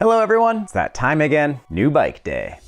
Hello everyone, it's that time again, new bike day.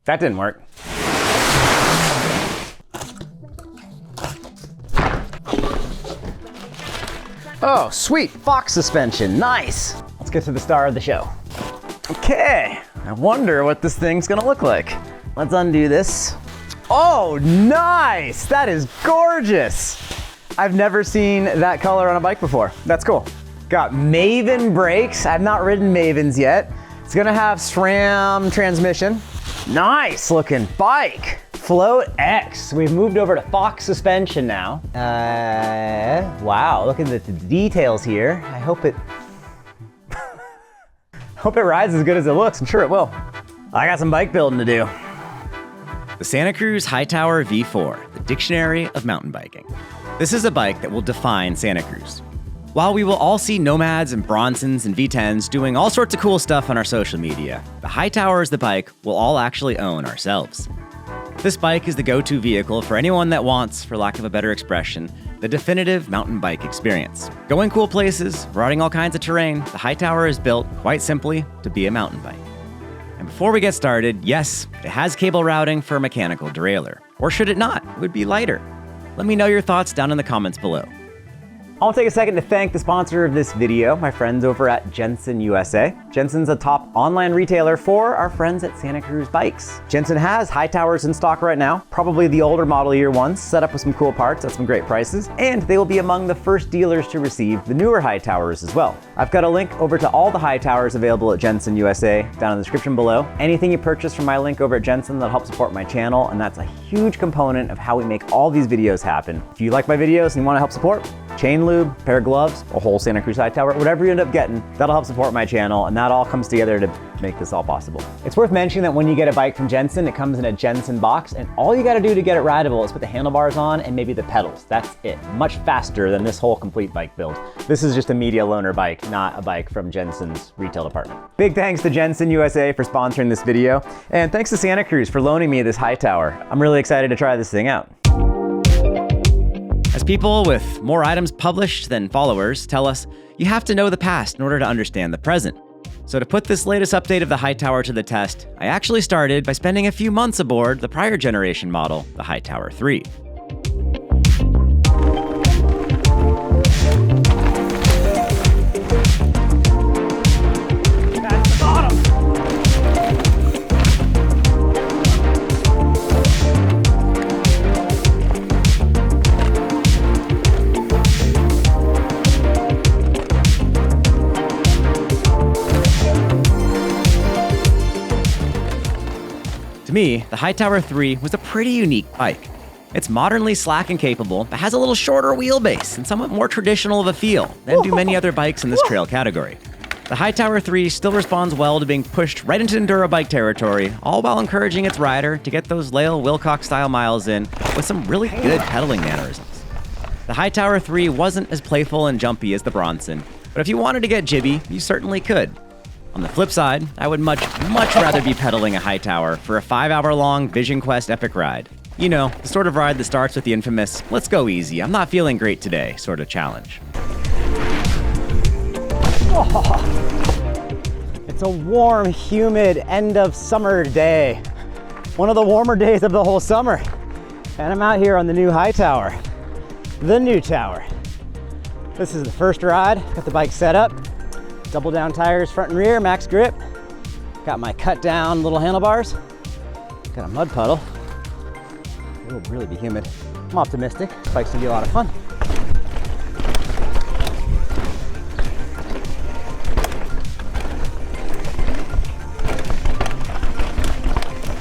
That didn't work. Oh, sweet, Fox suspension, nice. Let's get to the star of the show. Okay, I wonder what this thing's gonna look like. Let's undo this. Oh, nice, that is gorgeous. I've never seen that color on a bike before. That's cool. Got Maven brakes. I've not ridden Mavens yet. It's gonna have SRAM transmission. Nice looking bike. Float X. We've moved over to Fox suspension now. Wow, look at the details here. I hope it rides as good as it looks. I'm sure it will. I got some bike building to do. The Santa Cruz Hightower V4, the dictionary of mountain biking. This is a bike that will define Santa Cruz. While we will all see Nomads and Bronsons and V10s doing all sorts of cool stuff on our social media, the Hightower is the bike we'll all actually own ourselves. This bike is the go-to vehicle for anyone that wants, for lack of a better expression, the definitive mountain bike experience. Going cool places, riding all kinds of terrain, the Hightower is built, quite simply, to be a mountain bike. And before we get started, yes, it has cable routing for a mechanical derailleur. Or should it not? It would be lighter. Let me know your thoughts down in the comments below. I'll take a second to thank the sponsor of this video, my friends over at Jensen USA. Jensen's a top online retailer for our friends at Santa Cruz Bikes. Jensen has Hightowers in stock right now, probably the older model year ones, set up with some cool parts at some great prices, and they will be among the first dealers to receive the newer Hightowers as well. I've got a link over to all the Hightowers available at Jensen USA down in the description below. Anything you purchase from my link over at Jensen, that'll help support my channel, and that's a huge component of how we make all these videos happen. If you like my videos and you want to help support, chain lube, pair of gloves, a whole Santa Cruz Hightower, whatever you end up getting, that'll help support my channel, and that all comes together to make this all possible. It's worth mentioning that when you get a bike from Jensen, it comes in a Jensen box, and all you gotta do to get it rideable is put the handlebars on and maybe the pedals. That's it. Much faster than this whole complete bike build. This is just a media loaner bike, not a bike from Jensen's retail department. Big thanks to Jensen USA for sponsoring this video, and thanks to Santa Cruz for loaning me this Hightower. I'm really excited to try this thing out. As people with more items published than followers tell us, you have to know the past in order to understand the present. So to put this latest update of the Hightower to the test, I actually started by spending a few months aboard the prior generation model, the Hightower 3. To me, the Hightower 3 was a pretty unique bike. It's modernly slack and capable, but has a little shorter wheelbase and somewhat more traditional of a feel than do many other bikes in this trail category. The Hightower 3 still responds well to being pushed right into enduro bike territory, all while encouraging its rider to get those Lael Wilcox-style miles in with some really good pedaling mannerisms. The Hightower 3 wasn't as playful and jumpy as the Bronson, but if you wanted to get jibby, you certainly could. On the flip side, I would much rather be pedaling a Hightower for a 5-hour-long Vision Quest epic ride. You know, the sort of ride that starts with the infamous, let's go easy, I'm not feeling great today, sort of challenge. Oh, it's a warm, humid end of summer day. One of the warmer days of the whole summer. And I'm out here on the new Hightower, the new tower. This is the first ride, got the bike set up. Double down tires, front and rear, max grip. Got my cut down little handlebars. Got a mud puddle. It will really be humid. I'm optimistic. This bike's gonna be a lot of fun.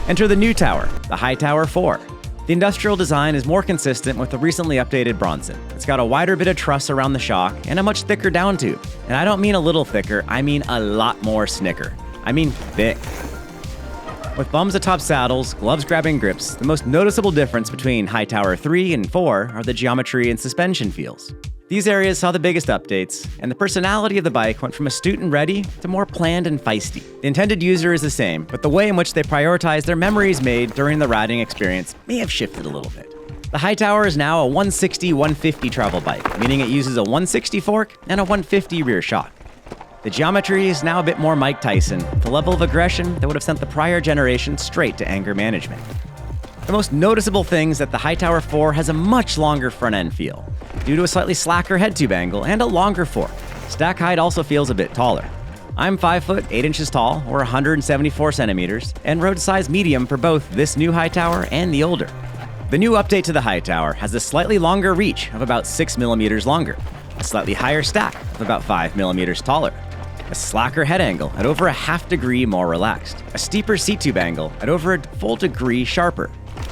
Enter the new tower, the Hightower 4. The industrial design is more consistent with the recently updated Bronson. It's got a wider bit of truss around the shock and a much thicker down tube. And I don't mean a little thicker, I mean a lot more snicker. I mean thick. With bums atop saddles, gloves grabbing grips, the most noticeable difference between Hightower 3 and 4 are the geometry and suspension feels. These areas saw the biggest updates, and the personality of the bike went from astute and ready to more planned and feisty. The intended user is the same, but the way in which they prioritize their memories made during the riding experience may have shifted a little bit. The Hightower is now a 160-150 travel bike, meaning it uses a 160 fork and a 150 rear shock. The geometry is now a bit more Mike Tyson, with a level of aggression that would have sent the prior generation straight to anger management. The most noticeable thing is that the Hightower 4 has a much longer front end feel, due to a slightly slacker head tube angle and a longer fork. Stack height also feels a bit taller. I'm 5 foot 8 inches tall, or 174 centimeters, and rode size medium for both this new Hightower and the older. The new update to the Hightower has a slightly longer reach of about 6 millimeters longer, a slightly higher stack of about 5 millimeters taller, a slacker head angle at over a half degree more relaxed, a steeper seat tube angle at over a full degree sharper.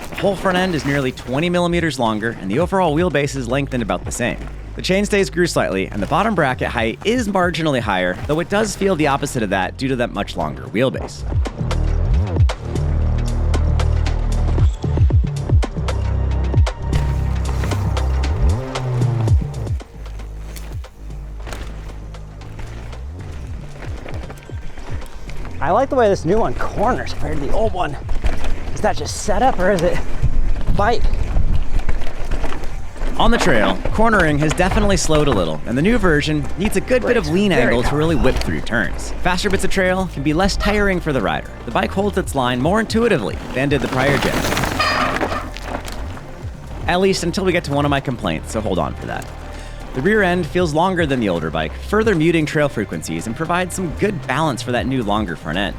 The whole front end is nearly 20 millimeters longer, and the overall wheelbase is lengthened about the same. The chainstays grew slightly, and the bottom bracket height is marginally higher, though it does feel the opposite of that due to that much longer wheelbase. I like the way this new one corners compared to the old one. Is that just setup or is it bite? On the trail, cornering has definitely slowed a little, and the new version needs a good bit of lean angle to really whip through turns. Faster bits of trail can be less tiring for the rider. The bike holds its line more intuitively than did the prior gen. At least until we get to one of my complaints, so hold on for that. The rear end feels longer than the older bike, further muting trail frequencies and provides some good balance for that new longer front end.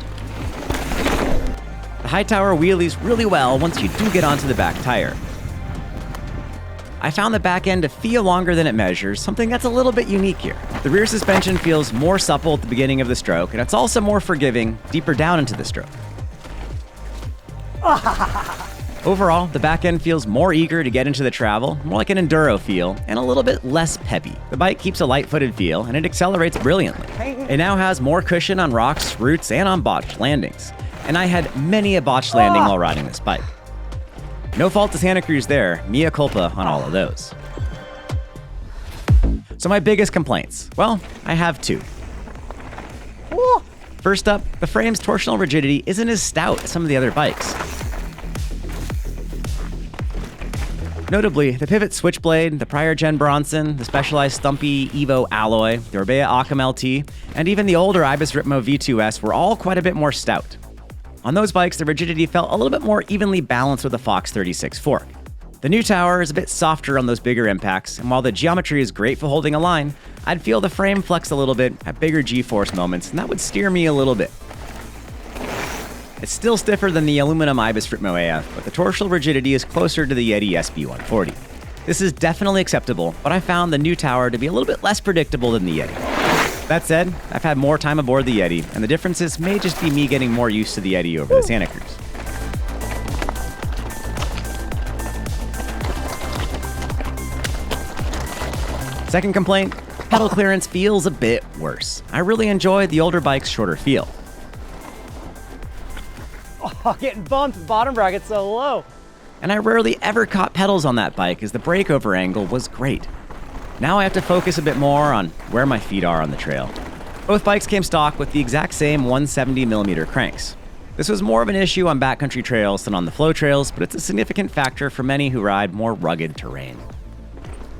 The Hightower wheelies really well once you do get onto the back tire. I found the back end to feel longer than it measures, something that's a little bit unique here. The rear suspension feels more supple at the beginning of the stroke, and it's also more forgiving deeper down into the stroke. Overall, the back end feels more eager to get into the travel, more like an enduro feel, and a little bit less peppy. The bike keeps a light-footed feel, and it accelerates brilliantly. It now has more cushion on rocks, roots, and on botched landings. And I had many a botched landing while riding this bike. No fault to Santa Cruz there, mea culpa on all of those. So my biggest complaints, well, I have two. First up, the frame's torsional rigidity isn't as stout as some of the other bikes. Notably, the Pivot Switchblade, the prior gen Bronson, the specialized Stumpy Evo alloy, the Orbea Occam LT, and even the older Ibis Ritmo V2S were all quite a bit more stout. On those bikes, the rigidity felt a little bit more evenly balanced with the Fox 36 fork. The new tower is a bit softer on those bigger impacts, and while the geometry is great for holding a line, I'd feel the frame flex a little bit at bigger G-force moments, and that would steer me a little bit. It's still stiffer than the aluminum Ibis Ritmo AF, but the torsional rigidity is closer to the Yeti SB140. This is definitely acceptable, but I found the new tower to be a little bit less predictable than the Yeti. That said, I've had more time aboard the Yeti, and the differences may just be me getting more used to the Yeti over the Santa Cruz. Second complaint, pedal clearance feels a bit worse. I really enjoyed the older bike's shorter feel. Oh, getting bumped, the bottom bracket's so low. And I rarely ever caught pedals on that bike as the breakover angle was great. Now I have to focus a bit more on where my feet are on the trail. Both bikes came stock with the exact same 170mm cranks. This was more of an issue on backcountry trails than on the flow trails, but it's a significant factor for many who ride more rugged terrain.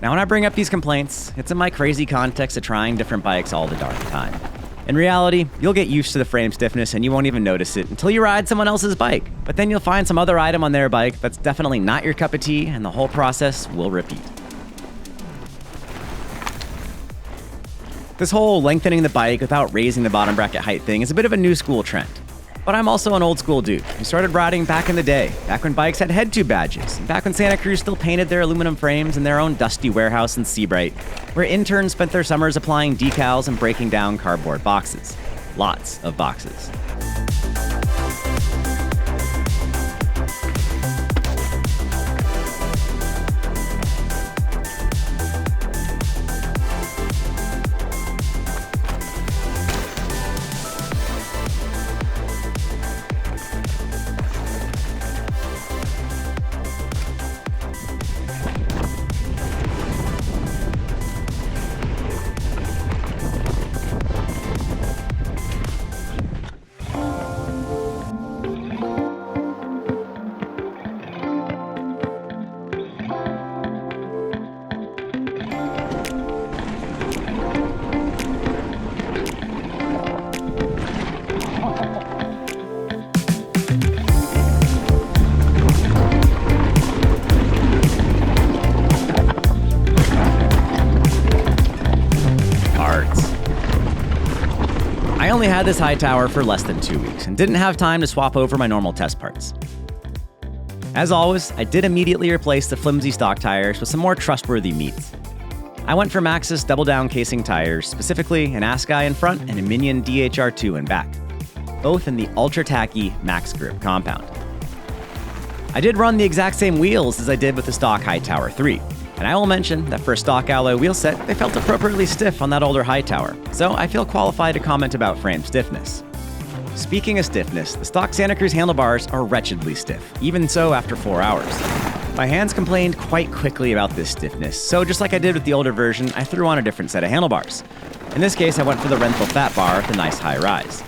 Now when I bring up these complaints, it's in my crazy context of trying different bikes all the darn time. In reality, you'll get used to the frame stiffness and you won't even notice it until you ride someone else's bike. But then you'll find some other item on their bike that's definitely not your cup of tea, and the whole process will repeat. This whole lengthening the bike without raising the bottom bracket height thing is a bit of a new school trend. But I'm also an old school dude who started riding back in the day, back when bikes had head tube badges, and back when Santa Cruz still painted their aluminum frames in their own dusty warehouse in Seabright, where interns spent their summers applying decals and breaking down cardboard boxes. Lots of boxes. only had this Hightower for less than 2 weeks and didn't have time to swap over my normal test parts. As always, I did immediately replace the flimsy stock tires with some more trustworthy meats. I went for Maxxis double-down casing tires, specifically an Ascii in front and a Minion DHR2 in back, both in the ultra-tacky Max Grip compound. I did run the exact same wheels as I did with the stock Hightower 3, and I will mention that for a stock alloy wheel set, they felt appropriately stiff on that older Hightower, so I feel qualified to comment about frame stiffness. Speaking of stiffness, the stock Santa Cruz handlebars are wretchedly stiff, even so after 4 hours. My hands complained quite quickly about this stiffness, so just like I did with the older version, I threw on a different set of handlebars. In this case, I went for the Renthal Fat Bar with a nice high rise.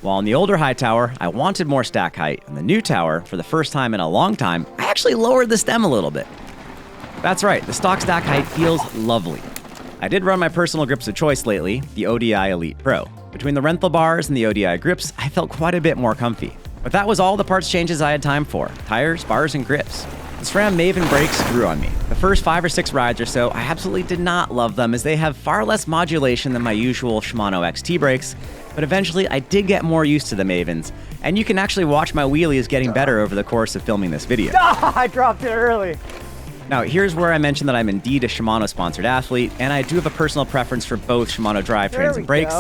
While on the older Hightower, I wanted more stack height, and the new tower, for the first time in a long time, I actually lowered the stem a little bit. That's right, the stock stack height feels lovely. I did run my personal grips of choice lately, the ODI Elite Pro. Between the Renthal bars and the ODI grips, I felt quite a bit more comfy. But that was all the parts changes I had time for: tires, bars, and grips. The SRAM Maven brakes grew on me. The first 5 or 6 rides or so, I absolutely did not love them as they have far less modulation than my usual Shimano XT brakes, but eventually I did get more used to the Mavens, and you can actually watch my wheelies getting better over the course of filming this video. I dropped it early. Now, here's where I mentioned that I'm indeed a Shimano-sponsored athlete, and I do have a personal preference for both Shimano drivetrains and brakes.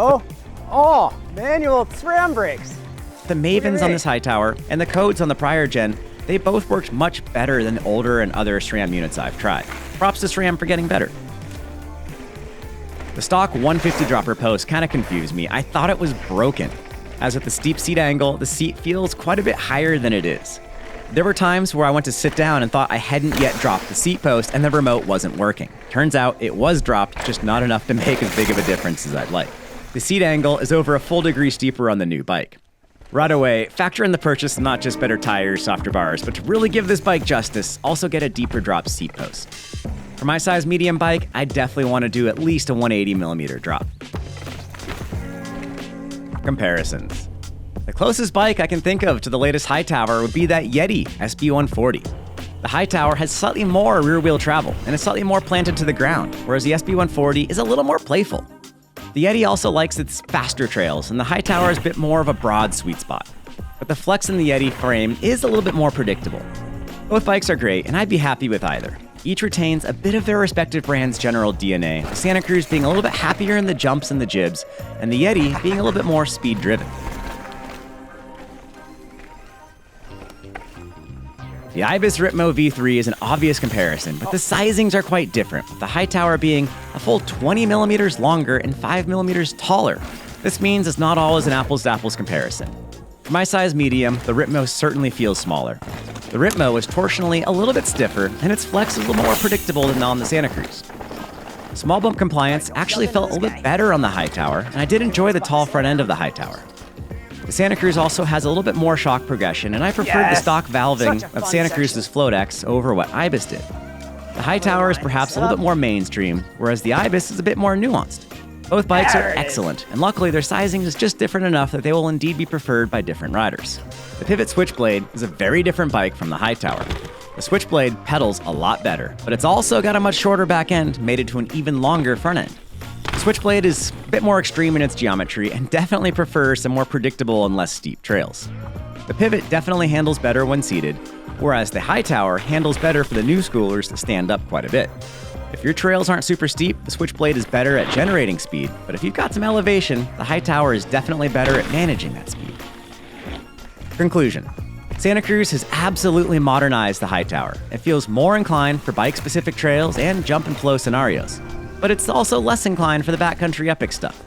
Oh, manual SRAM brakes. The Mavens on this Hightower and the codes on the prior gen, they both worked much better than older and other SRAM units I've tried. Props to SRAM for getting better. The stock 150 dropper post kind of confused me. I thought it was broken. As with the steep seat angle, the seat feels quite a bit higher than it is. There were times where I went to sit down and thought I hadn't yet dropped the seat post and the remote wasn't working. Turns out it was dropped, just not enough to make as big of a difference as I'd like. The seat angle is over a full degree steeper on the new bike. Right away, factor in the purchase of not just better tires, softer bars, but to really give this bike justice, also get a deeper drop seat post. For my size medium bike, I definitely want to do at least a 180mm drop. Comparisons. The closest bike I can think of to the latest Hightower would be that Yeti SB140. The Hightower has slightly more rear wheel travel and is slightly more planted to the ground, whereas the SB140 is a little more playful. The Yeti also likes its faster trails, and the Hightower is a bit more of a broad sweet spot. But the flex in the Yeti frame is a little bit more predictable. Both bikes are great, and I'd be happy with either. Each retains a bit of their respective brand's general DNA, with Santa Cruz being a little bit happier in the jumps and the jibs, and the Yeti being a little bit more speed-driven. The Ibis Ritmo V3 is an obvious comparison, but the sizings are quite different, with the Hightower being a full 20mm longer and 5mm taller. This means it's not always an apples-to-apples comparison. For my size medium, the Ritmo certainly feels smaller. The Ritmo is torsionally a little bit stiffer, and its flex is a little more predictable than on the Santa Cruz. Small bump compliance actually felt a little bit better on the Hightower, and I did enjoy the tall front end of the Hightower. The Santa Cruz also has a little bit more shock progression, and I preferred the stock valving of Santa Cruz's Float X over what Ibis did. The Hightower is perhaps a little bit more mainstream, whereas the Ibis is a bit more nuanced. Both bikes are excellent, and luckily their sizing is just different enough that they will indeed be preferred by different riders. The Pivot Switchblade is a very different bike from the Hightower. The Switchblade pedals a lot better, but it's also got a much shorter back end, mated to an even longer front end. The Switchblade is a bit more extreme in its geometry and definitely prefers some more predictable and less steep trails. The Pivot definitely handles better when seated, whereas the Hightower handles better for the new schoolers that stand up quite a bit. If your trails aren't super steep, the Switchblade is better at generating speed, but if you've got some elevation, the Hightower is definitely better at managing that speed. Conclusion. Santa Cruz has absolutely modernized the Hightower. It feels more inclined for bike-specific trails and jump and flow scenarios, but it's also less inclined for the backcountry epic stuff.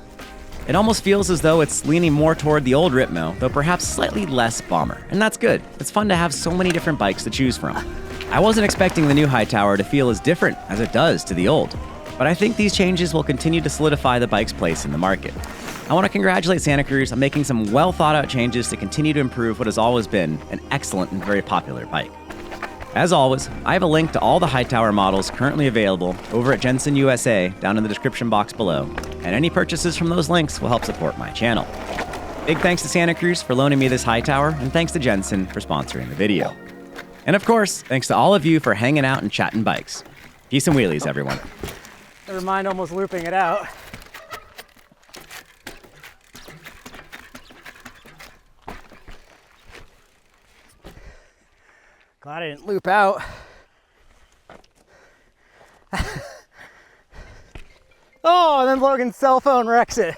It almost feels as though it's leaning more toward the old Ritmo, though perhaps slightly less bomber, and that's good. It's fun to have so many different bikes to choose from. I wasn't expecting the new Hightower to feel as different as it does to the old, but I think these changes will continue to solidify the bike's place in the market. I want to congratulate Santa Cruz on making some well-thought-out changes to continue to improve what has always been an excellent and very popular bike. As always, I have a link to all the Hightower models currently available over at Jensen USA down in the description box below, and any purchases from those links will help support my channel. Big thanks to Santa Cruz for loaning me this Hightower, and thanks to Jensen for sponsoring the video. And of course, thanks to all of you for hanging out and chatting bikes. Peace and wheelies, everyone. Never mind almost looping it out. Glad I didn't loop out. Oh, and then Logan's cell phone wrecks it.